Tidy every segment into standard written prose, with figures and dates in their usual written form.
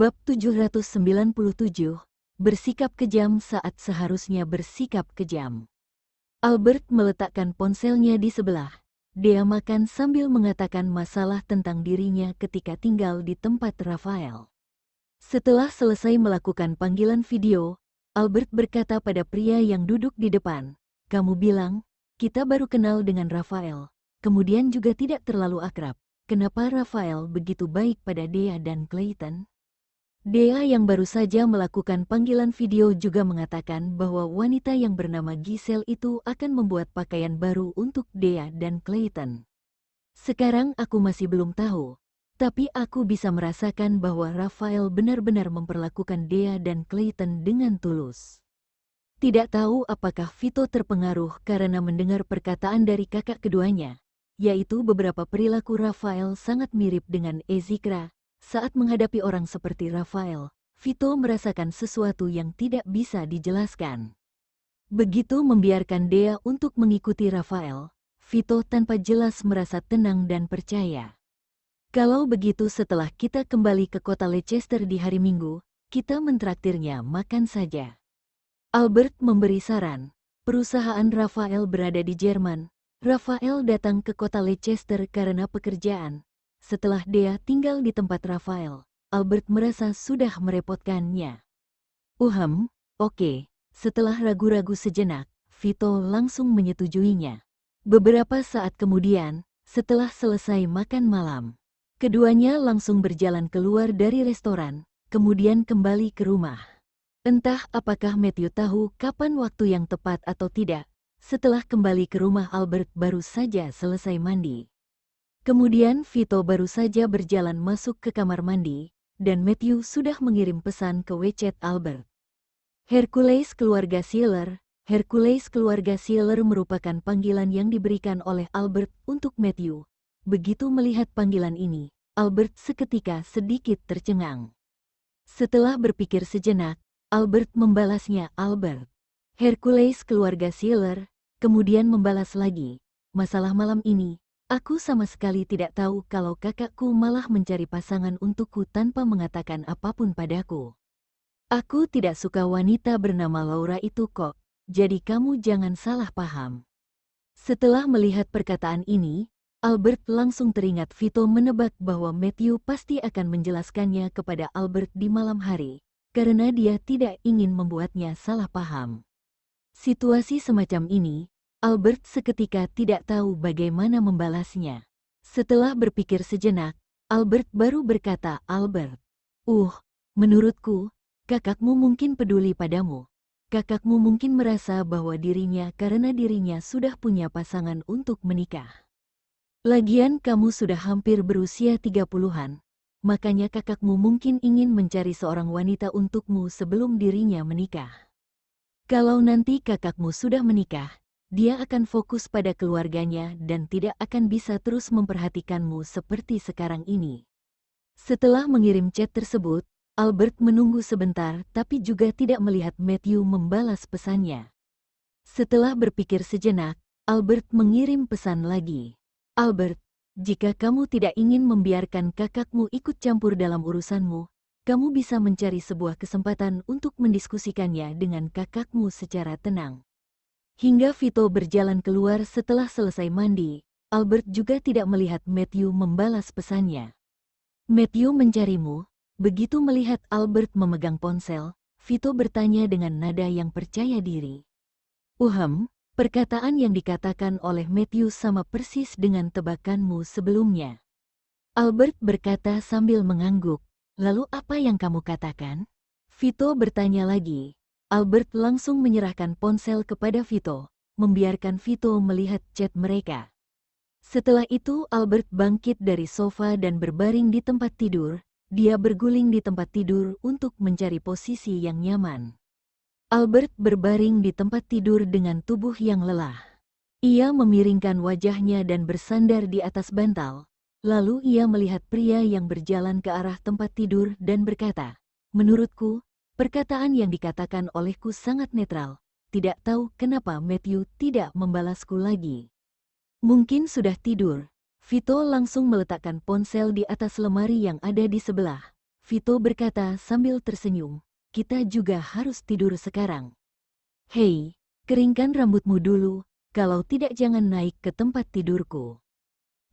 Bab 797, bersikap kejam saat seharusnya bersikap kejam. Albert meletakkan ponselnya di sebelah. Dia makan sambil mengatakan masalah tentang dirinya ketika tinggal di tempat Rafael. Setelah selesai melakukan panggilan video, Albert berkata pada pria yang duduk di depan, "Kamu bilang, kita baru kenal dengan Rafael, kemudian juga tidak terlalu akrab. Kenapa Rafael begitu baik pada Dea dan Clayton?" Dea yang baru saja melakukan panggilan video juga mengatakan bahwa wanita yang bernama Giselle itu akan membuat pakaian baru untuk Dea dan Clayton. "Sekarang aku masih belum tahu, tapi aku bisa merasakan bahwa Rafael benar-benar memperlakukan Dea dan Clayton dengan tulus." Tidak tahu apakah Vito terpengaruh karena mendengar perkataan dari kakak keduanya, yaitu beberapa perilaku Rafael sangat mirip dengan Ezikra. Saat menghadapi orang seperti Rafael, Vito merasakan sesuatu yang tidak bisa dijelaskan. Begitu membiarkan Dea untuk mengikuti Rafael, Vito tanpa jelas merasa tenang dan percaya. "Kalau begitu setelah kita kembali ke kota Leicester di hari Minggu, kita mentraktirnya makan saja." Albert memberi saran. Perusahaan Rafael berada di Jerman. Rafael datang ke kota Leicester karena pekerjaan. Setelah Dea tinggal di tempat Rafael, Albert merasa sudah merepotkannya. Oke." Setelah ragu-ragu sejenak, Vito langsung menyetujuinya. Beberapa saat kemudian, setelah selesai makan malam, keduanya langsung berjalan keluar dari restoran, kemudian kembali ke rumah. Entah apakah Matthew tahu kapan waktu yang tepat atau tidak, setelah kembali ke rumah Albert baru saja selesai mandi. Kemudian Vito baru saja berjalan masuk ke kamar mandi, dan Matthew sudah mengirim pesan ke WeChat Albert. Hercules keluarga Sealer. Hercules keluarga Sealer merupakan panggilan yang diberikan oleh Albert untuk Matthew. Begitu melihat panggilan ini, Albert seketika sedikit tercengang. Setelah berpikir sejenak, Albert membalasnya Albert. Hercules keluarga Sealer, kemudian membalas lagi, "Masalah malam ini. Aku sama sekali tidak tahu kalau kakakku malah mencari pasangan untukku tanpa mengatakan apapun padaku. Aku tidak suka wanita bernama Laura itu kok, jadi kamu jangan salah paham." Setelah melihat perkataan ini, Albert langsung teringat Vito menebak bahwa Matthew pasti akan menjelaskannya kepada Albert di malam hari, karena dia tidak ingin membuatnya salah paham. Situasi semacam ini, Albert seketika tidak tahu bagaimana membalasnya. Setelah berpikir sejenak, Albert baru berkata, "Albert, menurutku, kakakmu mungkin peduli padamu. Kakakmu mungkin merasa bahwa karena dirinya sudah punya pasangan untuk menikah. Lagian kamu sudah hampir berusia 30-an, makanya kakakmu mungkin ingin mencari seorang wanita untukmu sebelum dirinya menikah. Kalau nanti kakakmu sudah menikah, dia akan fokus pada keluarganya dan tidak akan bisa terus memperhatikanmu seperti sekarang ini." Setelah mengirim chat tersebut, Albert menunggu sebentar tapi juga tidak melihat Matthew membalas pesannya. Setelah berpikir sejenak, Albert mengirim pesan lagi. "Albert, jika kamu tidak ingin membiarkan kakakmu ikut campur dalam urusanmu, kamu bisa mencari sebuah kesempatan untuk mendiskusikannya dengan kakakmu secara tenang." Hingga Vito berjalan keluar setelah selesai mandi, Albert juga tidak melihat Matthew membalas pesannya. "Matthew mencarimu." Begitu melihat Albert memegang ponsel, Vito bertanya dengan nada yang percaya diri. Perkataan yang dikatakan oleh Matthew sama persis dengan tebakanmu sebelumnya." Albert berkata sambil mengangguk. "Lalu apa yang kamu katakan?" Vito bertanya lagi. Albert langsung menyerahkan ponsel kepada Vito, membiarkan Vito melihat chat mereka. Setelah itu Albert bangkit dari sofa dan berbaring di tempat tidur. Dia berguling di tempat tidur untuk mencari posisi yang nyaman. Albert berbaring di tempat tidur dengan tubuh yang lelah. Ia memiringkan wajahnya dan bersandar di atas bantal. Lalu ia melihat pria yang berjalan ke arah tempat tidur dan berkata, "Menurutku, perkataan yang dikatakan olehku sangat netral. Tidak tahu kenapa Matthew tidak membalasku lagi." "Mungkin sudah tidur." Vito langsung meletakkan ponsel di atas lemari yang ada di sebelah. Vito berkata sambil tersenyum. Kita juga harus tidur sekarang. Hei, keringkan rambutmu dulu, kalau tidak jangan naik ke tempat tidurku.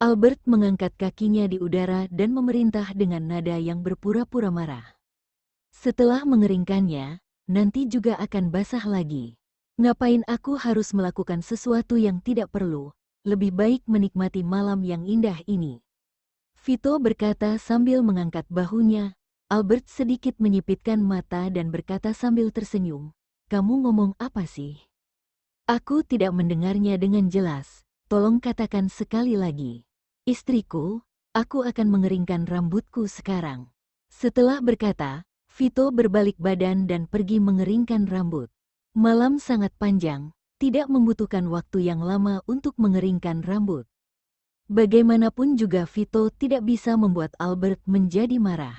Albert mengangkat kakinya di udara dan memerintah dengan nada yang berpura-pura marah. Setelah mengeringkannya, nanti juga akan basah lagi. Ngapain aku harus melakukan sesuatu yang tidak perlu? Lebih baik menikmati malam yang indah ini. Vito berkata sambil mengangkat bahunya. Albert sedikit menyipitkan mata dan berkata sambil tersenyum. Kamu ngomong apa sih? Aku tidak mendengarnya dengan jelas. Tolong katakan sekali lagi. Istriku, aku akan mengeringkan rambutku sekarang. Setelah berkata, Vito berbalik badan dan pergi mengeringkan rambut. Malam sangat panjang, tidak membutuhkan waktu yang lama untuk mengeringkan rambut. Bagaimanapun juga Vito tidak bisa membuat Albert menjadi marah.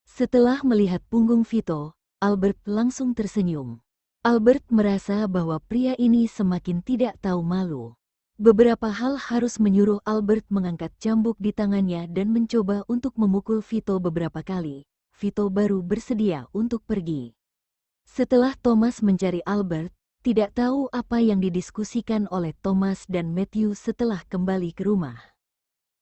Setelah melihat punggung Vito, Albert langsung tersenyum. Albert merasa bahwa pria ini semakin tidak tahu malu. Beberapa hal harus menyuruh Albert mengangkat cambuk di tangannya dan mencoba untuk memukul Vito beberapa kali. Vito baru bersedia untuk pergi. Setelah Thomas mencari Albert, tidak tahu apa yang didiskusikan oleh Thomas dan Matthew setelah kembali ke rumah.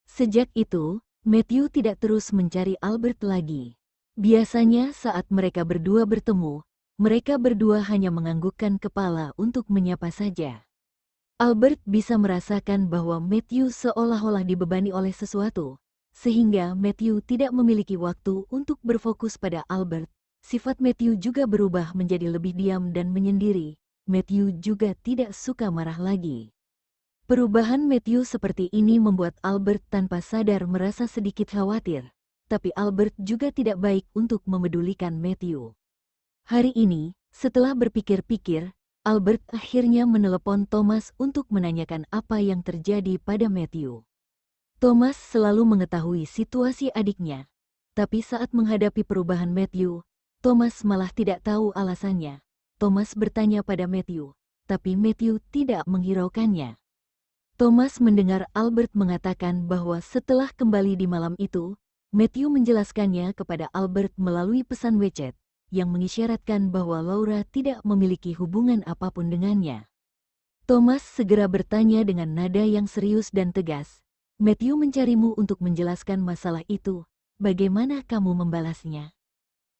Sejak itu, Matthew tidak terus mencari Albert lagi. Biasanya saat mereka berdua bertemu, mereka berdua hanya menganggukkan kepala untuk menyapa saja. Albert bisa merasakan bahwa Matthew seolah-olah dibebani oleh sesuatu, sehingga Matthew tidak memiliki waktu untuk berfokus pada Albert. Sifat Matthew juga berubah menjadi lebih diam dan menyendiri. Matthew juga tidak suka marah lagi. Perubahan Matthew seperti ini membuat Albert tanpa sadar merasa sedikit khawatir, tapi Albert juga tidak baik untuk memedulikan Matthew. Hari ini, setelah berpikir-pikir, Albert akhirnya menelepon Thomas untuk menanyakan apa yang terjadi pada Matthew. Thomas selalu mengetahui situasi adiknya, tapi saat menghadapi perubahan Matthew, Thomas malah tidak tahu alasannya. Thomas bertanya pada Matthew, tapi Matthew tidak menghiraukannya. Thomas mendengar Albert mengatakan bahwa setelah kembali di malam itu, Matthew menjelaskannya kepada Albert melalui pesan WeChat, yang mengisyaratkan bahwa Laura tidak memiliki hubungan apapun dengannya. Thomas segera bertanya dengan nada yang serius dan tegas, Matthew mencarimu untuk menjelaskan masalah itu, bagaimana kamu membalasnya?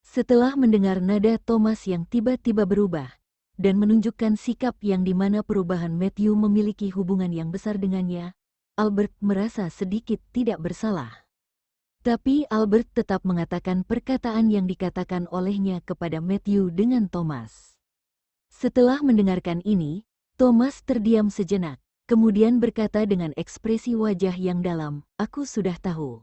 Setelah mendengar nada Thomas yang tiba-tiba berubah, dan menunjukkan sikap yang dimana perubahan Matthew memiliki hubungan yang besar dengannya, Albert merasa sedikit tidak bersalah. Tapi Albert tetap mengatakan perkataan yang dikatakan olehnya kepada Matthew dengan Thomas. Setelah mendengarkan ini, Thomas terdiam sejenak, kemudian berkata dengan ekspresi wajah yang dalam, aku sudah tahu.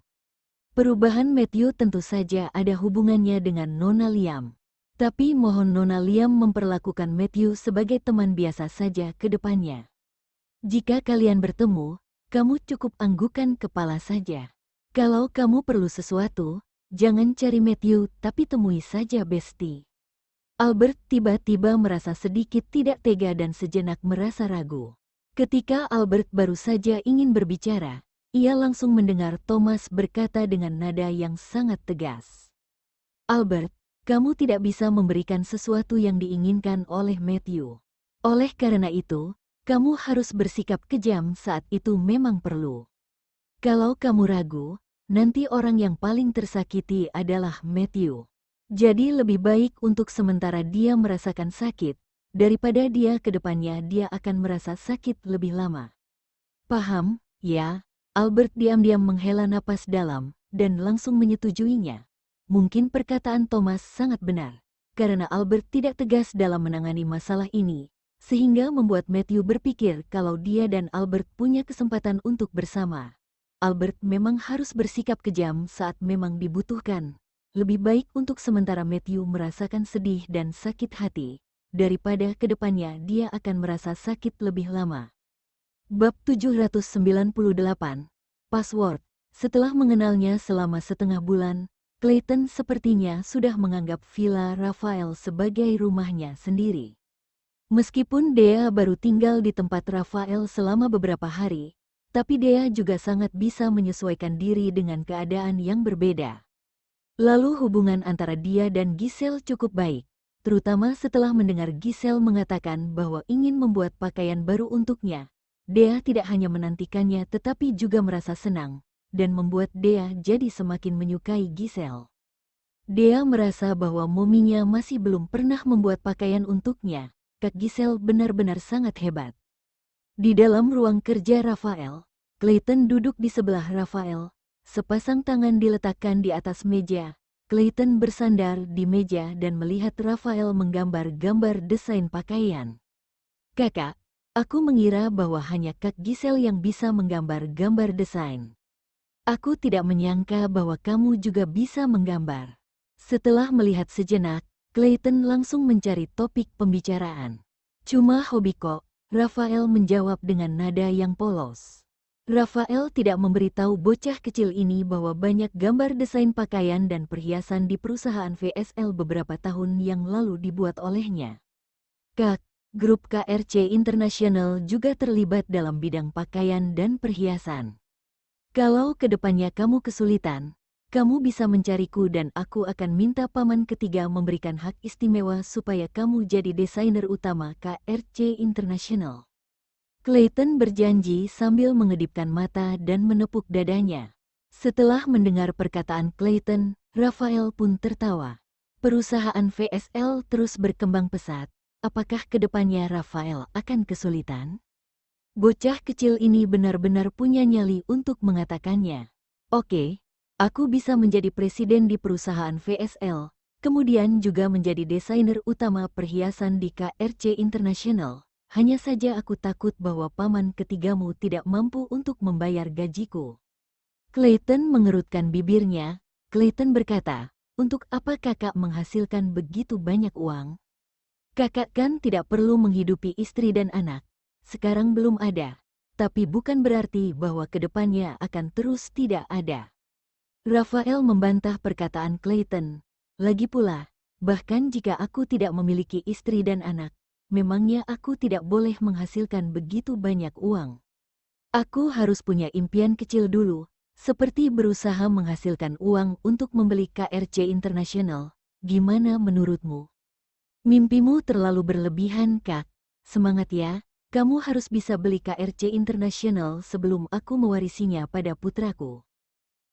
Perubahan Matthew tentu saja ada hubungannya dengan Nona Liam. Tapi mohon Nona Liam memperlakukan Matthew sebagai teman biasa saja ke depannya. Jika kalian bertemu, kamu cukup anggukan kepala saja. Kalau kamu perlu sesuatu, jangan cari Matthew tapi temui saja Besti. Albert tiba-tiba merasa sedikit tidak tega dan sejenak merasa ragu. Ketika Albert baru saja ingin berbicara, ia langsung mendengar Thomas berkata dengan nada yang sangat tegas. Albert, kamu tidak bisa memberikan sesuatu yang diinginkan oleh Matthew. Oleh karena itu, kamu harus bersikap kejam saat itu memang perlu. Kalau kamu ragu, nanti orang yang paling tersakiti adalah Matthew. Jadi lebih baik untuk sementara dia merasakan sakit, daripada dia ke depannya dia akan merasa sakit lebih lama. Paham, ya? Albert diam-diam menghela napas dalam, dan langsung menyetujuinya. Mungkin perkataan Thomas sangat benar, karena Albert tidak tegas dalam menangani masalah ini, sehingga membuat Matthew berpikir kalau dia dan Albert punya kesempatan untuk bersama. Albert memang harus bersikap kejam saat memang dibutuhkan. Lebih baik untuk sementara Matthew merasakan sedih dan sakit hati, daripada kedepannya dia akan merasa sakit lebih lama. Bab 798, Password. Setelah mengenalnya selama setengah bulan, Clayton sepertinya sudah menganggap Villa Raphael sebagai rumahnya sendiri. Meskipun Dea baru tinggal di tempat Raphael selama beberapa hari, tapi Dea juga sangat bisa menyesuaikan diri dengan keadaan yang berbeda. Lalu hubungan antara dia dan Giselle cukup baik, terutama setelah mendengar Giselle mengatakan bahwa ingin membuat pakaian baru untuknya. Dea tidak hanya menantikannya tetapi juga merasa senang, dan membuat Dea jadi semakin menyukai Giselle. Dea merasa bahwa mominya masih belum pernah membuat pakaian untuknya. Kak Giselle benar-benar sangat hebat. Di dalam ruang kerja Rafael, Clayton duduk di sebelah Rafael. Sepasang tangan diletakkan di atas meja. Clayton bersandar di meja dan melihat Rafael menggambar gambar desain pakaian. Kakak, aku mengira bahwa hanya Kak Giselle yang bisa menggambar gambar desain. Aku tidak menyangka bahwa kamu juga bisa menggambar. Setelah melihat sejenak, Clayton langsung mencari topik pembicaraan. Cuma hobi kok, Rafael menjawab dengan nada yang polos. Rafael tidak memberitahu bocah kecil ini bahwa banyak gambar desain pakaian dan perhiasan di perusahaan VSL beberapa tahun yang lalu dibuat olehnya. Kak, grup KRC International juga terlibat dalam bidang pakaian dan perhiasan. Kalau kedepannya kamu kesulitan, kamu bisa mencariku dan aku akan minta paman ketiga memberikan hak istimewa supaya kamu jadi desainer utama KRC International. Clayton berjanji sambil mengedipkan mata dan menepuk dadanya. Setelah mendengar perkataan Clayton, Rafael pun tertawa. Perusahaan VSL terus berkembang pesat. Apakah kedepannya Rafael akan kesulitan? Bocah kecil ini benar-benar punya nyali untuk mengatakannya. Oke, aku bisa menjadi presiden di perusahaan VSL, kemudian juga menjadi desainer utama perhiasan di KRC International. Hanya saja aku takut bahwa paman ketigamu tidak mampu untuk membayar gajiku. Clayton mengerutkan bibirnya. Clayton berkata, untuk apa kakak menghasilkan begitu banyak uang? Kakak kan tidak perlu menghidupi istri dan anak. Sekarang belum ada. Tapi bukan berarti bahwa kedepannya akan terus tidak ada. Rafael membantah perkataan Clayton. Lagi pula, bahkan jika aku tidak memiliki istri dan anak, memangnya aku tidak boleh menghasilkan begitu banyak uang. Aku harus punya impian kecil dulu, seperti berusaha menghasilkan uang untuk membeli KRC International. Gimana menurutmu? Mimpimu terlalu berlebihan, Kak. Semangat ya, kamu harus bisa beli KRC International sebelum aku mewarisinya pada putraku.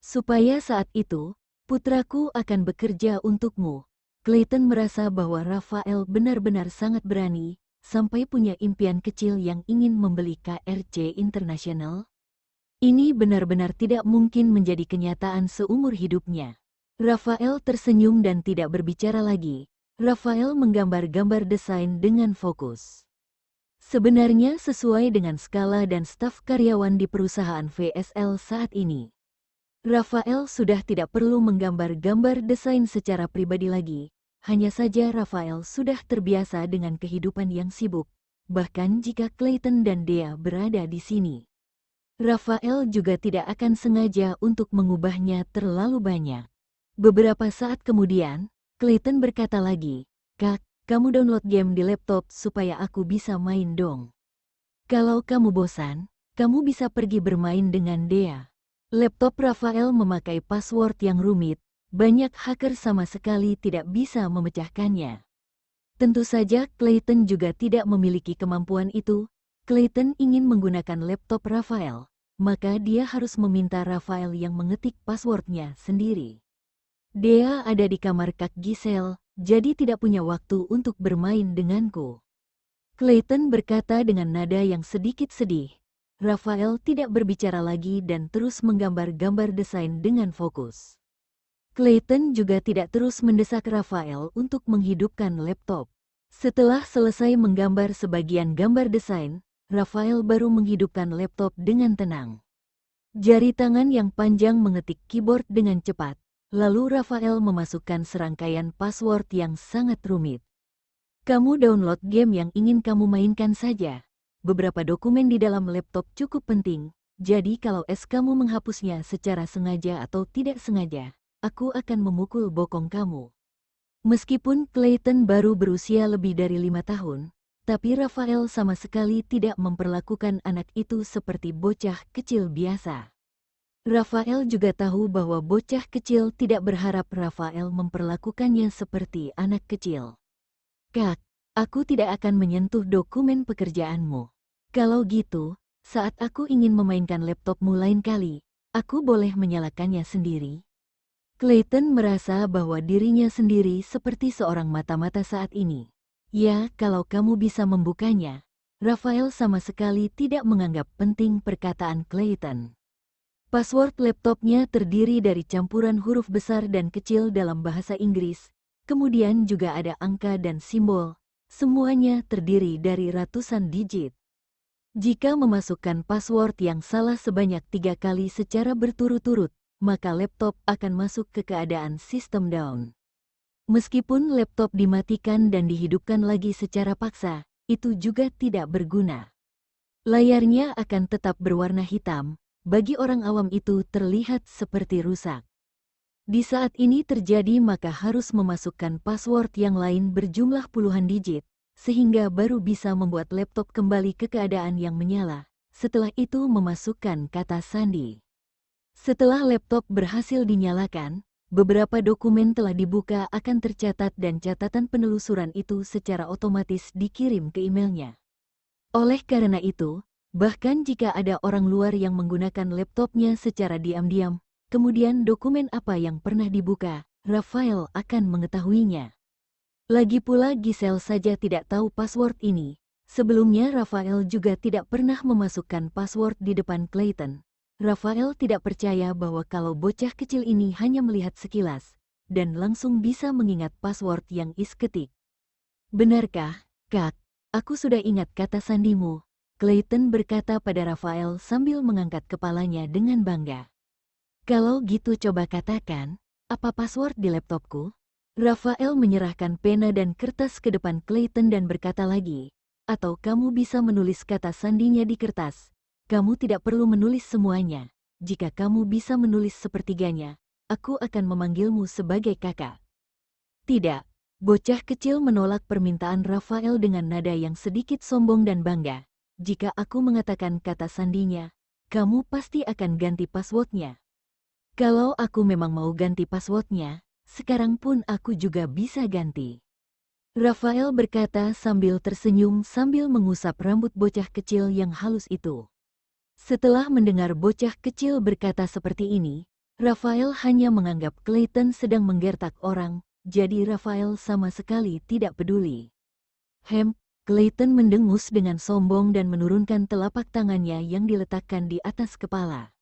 Supaya saat itu, putraku akan bekerja untukmu. Clayton merasa bahwa Rafael benar-benar sangat berani, sampai punya impian kecil yang ingin membeli KRC International. Ini benar-benar tidak mungkin menjadi kenyataan seumur hidupnya. Rafael tersenyum dan tidak berbicara lagi. Rafael menggambar gambar desain dengan fokus. Sebenarnya sesuai dengan skala dan staf karyawan di perusahaan VSL saat ini. Rafael sudah tidak perlu menggambar gambar desain secara pribadi lagi, hanya saja Rafael sudah terbiasa dengan kehidupan yang sibuk, bahkan jika Clayton dan Dea berada di sini. Rafael juga tidak akan sengaja untuk mengubahnya terlalu banyak. Beberapa saat kemudian, Clayton berkata lagi, Kak, kamu download game di laptop supaya aku bisa main dong. Kalau kamu bosan, kamu bisa pergi bermain dengan Dea. Laptop Rafael memakai password yang rumit, banyak hacker sama sekali tidak bisa memecahkannya. Tentu saja Clayton juga tidak memiliki kemampuan itu. Clayton ingin menggunakan laptop Rafael, maka dia harus meminta Rafael yang mengetik passwordnya sendiri. Dea ada di kamar Kak Giselle, jadi tidak punya waktu untuk bermain denganku. Clayton berkata dengan nada yang sedikit sedih. Rafael tidak berbicara lagi dan terus menggambar gambar desain dengan fokus. Clayton juga tidak terus mendesak Rafael untuk menghidupkan laptop. Setelah selesai menggambar sebagian gambar desain, Rafael baru menghidupkan laptop dengan tenang. Jari tangan yang panjang mengetik keyboard dengan cepat, lalu Rafael memasukkan serangkaian password yang sangat rumit. Kamu download game yang ingin kamu mainkan saja. Beberapa dokumen di dalam laptop cukup penting, jadi kalau kamu menghapusnya secara sengaja atau tidak sengaja, aku akan memukul bokong kamu. Meskipun Clayton baru berusia lebih dari 5 tahun, tapi Rafael sama sekali tidak memperlakukan anak itu seperti bocah kecil biasa. Rafael juga tahu bahwa bocah kecil tidak berharap Rafael memperlakukannya seperti anak kecil. Kak, aku tidak akan menyentuh dokumen pekerjaanmu. Kalau gitu, saat aku ingin memainkan laptopmu lain kali, aku boleh menyalakannya sendiri. Clayton merasa bahwa dirinya sendiri seperti seorang mata-mata saat ini. Ya, kalau kamu bisa membukanya. Rafael sama sekali tidak menganggap penting perkataan Clayton. Password laptopnya terdiri dari campuran huruf besar dan kecil dalam bahasa Inggris, kemudian juga ada angka dan simbol, semuanya terdiri dari ratusan digit. Jika memasukkan password yang salah sebanyak 3 kali secara berturut-turut, maka laptop akan masuk ke keadaan sistem down. Meskipun laptop dimatikan dan dihidupkan lagi secara paksa, itu juga tidak berguna. Layarnya akan tetap berwarna hitam. Bagi orang awam itu terlihat seperti rusak. Di saat ini terjadi maka harus memasukkan password yang lain berjumlah puluhan digit, sehingga baru bisa membuat laptop kembali ke keadaan yang menyala. Setelah itu memasukkan kata sandi. Setelah laptop berhasil dinyalakan, beberapa dokumen telah dibuka akan tercatat dan catatan penelusuran itu secara otomatis dikirim ke emailnya. Oleh karena itu, bahkan jika ada orang luar yang menggunakan laptopnya secara diam-diam, kemudian dokumen apa yang pernah dibuka, Rafael akan mengetahuinya. Lagi pula Giselle saja tidak tahu password ini. Sebelumnya Rafael juga tidak pernah memasukkan password di depan Clayton. Rafael tidak percaya bahwa kalau bocah kecil ini hanya melihat sekilas, dan langsung bisa mengingat password yang is-ketik. Benarkah, Kak? Aku sudah ingat kata sandimu. Clayton berkata pada Rafael sambil mengangkat kepalanya dengan bangga. Kalau gitu coba katakan, apa password di laptopku? Rafael menyerahkan pena dan kertas ke depan Clayton dan berkata lagi, atau kamu bisa menulis kata sandinya di kertas. Kamu tidak perlu menulis semuanya. Jika kamu bisa menulis sepertiganya, aku akan memanggilmu sebagai kakak. Tidak, bocah kecil menolak permintaan Rafael dengan nada yang sedikit sombong dan bangga. Jika aku mengatakan kata sandinya, kamu pasti akan ganti passwordnya. Kalau aku memang mau ganti passwordnya, sekarang pun aku juga bisa ganti. Rafael berkata sambil tersenyum sambil mengusap rambut bocah kecil yang halus itu. Setelah mendengar bocah kecil berkata seperti ini, Rafael hanya menganggap Clayton sedang menggertak orang, jadi Rafael sama sekali tidak peduli. Clayton mendengus dengan sombong dan menurunkan telapak tangannya yang diletakkan di atas kepala.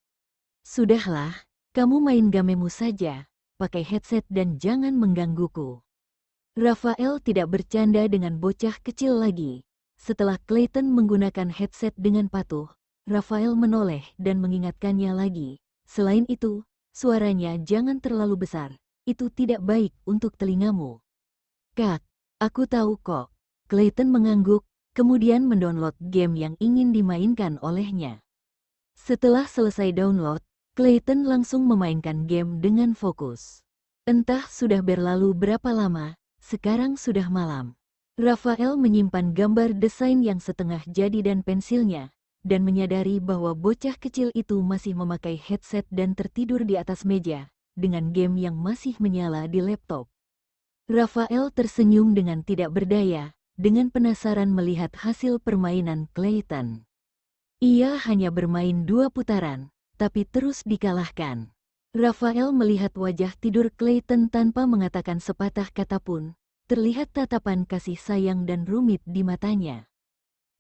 Sudahlah, kamu main gamemu saja, pakai headset dan jangan menggangguku. Rafael tidak bercanda dengan bocah kecil lagi. Setelah Clayton menggunakan headset dengan patuh, Rafael menoleh dan mengingatkannya lagi. Selain itu, suaranya jangan terlalu besar, itu tidak baik untuk telingamu. Kak, aku tahu kok. Clayton mengangguk, kemudian mendownload game yang ingin dimainkan olehnya. Setelah selesai download, Clayton langsung memainkan game dengan fokus. Entah sudah berlalu berapa lama, sekarang sudah malam. Rafael menyimpan gambar desain yang setengah jadi dan pensilnya, dan menyadari bahwa bocah kecil itu masih memakai headset dan tertidur di atas meja, dengan game yang masih menyala di laptop. Rafael tersenyum dengan tidak berdaya, dengan penasaran melihat hasil permainan Clayton. Ia hanya bermain 2 putaran, tapi terus dikalahkan. Rafael melihat wajah tidur Clayton tanpa mengatakan sepatah kata pun, terlihat tatapan kasih sayang dan rumit di matanya.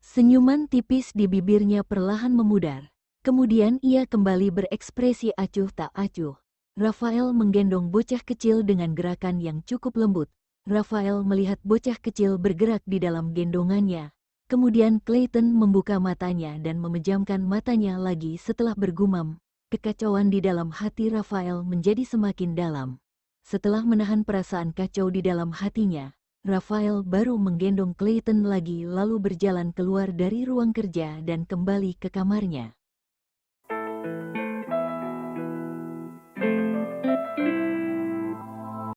Senyuman tipis di bibirnya perlahan memudar, kemudian ia kembali berekspresi acuh tak acuh. Rafael menggendong bocah kecil dengan gerakan yang cukup lembut. Rafael melihat bocah kecil bergerak di dalam gendongannya. Kemudian Clayton membuka matanya dan memejamkan matanya lagi setelah bergumam. Kekacauan di dalam hati Rafael menjadi semakin dalam. Setelah menahan perasaan kacau di dalam hatinya, Rafael baru menggendong Clayton lagi lalu berjalan keluar dari ruang kerja dan kembali ke kamarnya.